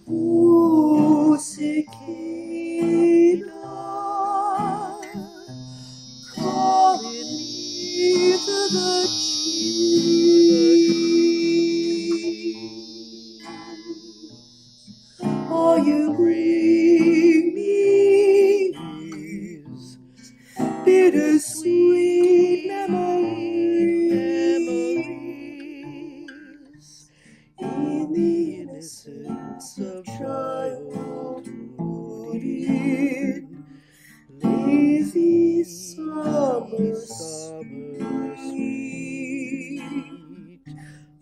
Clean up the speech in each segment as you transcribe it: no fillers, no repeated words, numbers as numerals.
Ooh, cicada, calling me to the tree. All you bring me is bittersweet memories in the innocence of childhood, in lazy summer sweet.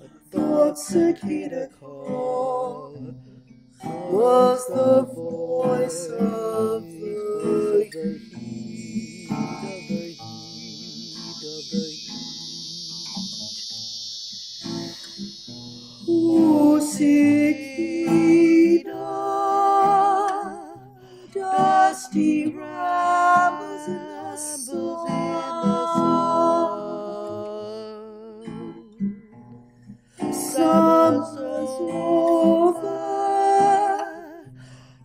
A thought cicada call was the voice of the heat, of the heat. Ooh, cicada, dusty rambles in the sun. Summer's over,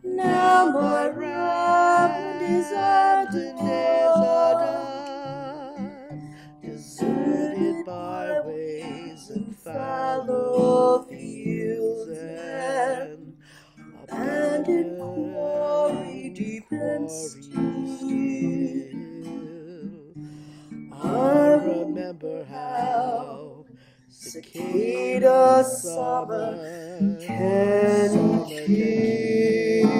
now my round is undone. Deserted byways and fallow fields and abandoned quarry deep and still. I remember how Cicada Summer can kill.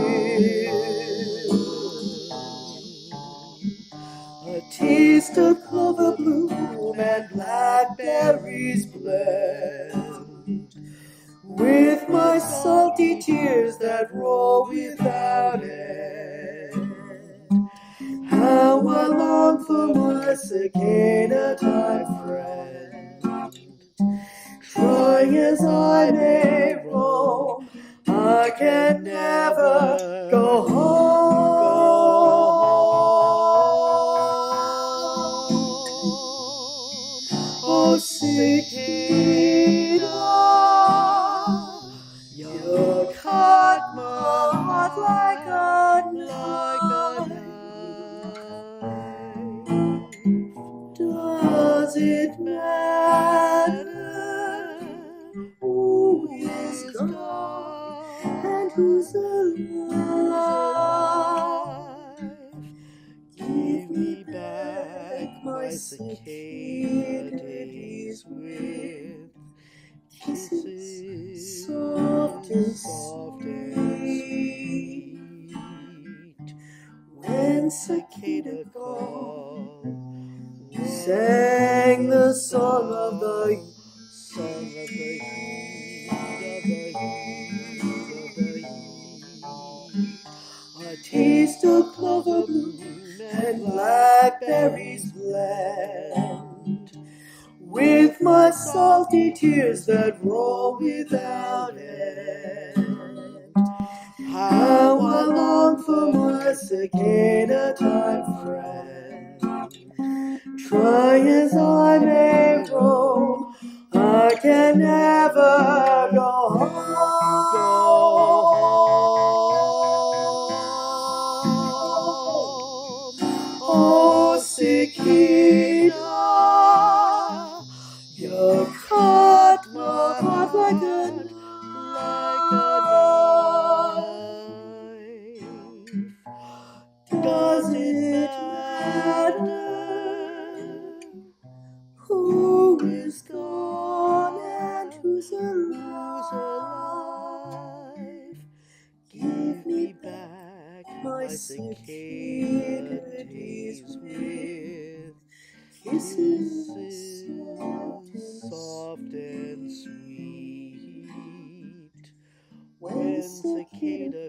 A taste of clover-bloom and blackberries blend with my salty tears that roll without end. How I long for my cicada-time friend. Try as I may roam, I can never go home. Oh, cicada, you cut my heart like a knife. Does it matter who is gone and who's alive? Give me back my cicada days with kisses soft and sweet. When cicada call sang the song of the heat, a taste of clover-bloom and blackberries blend with my salty tears that roll without end. How I long for my cicada-time friend. Try as I may roam, I can never go home. Oh, cicada, you cut my heart like a knife. Does it matter who is gone and who's alive? Give me back my cicada days with kisses soft and sweet. When cicada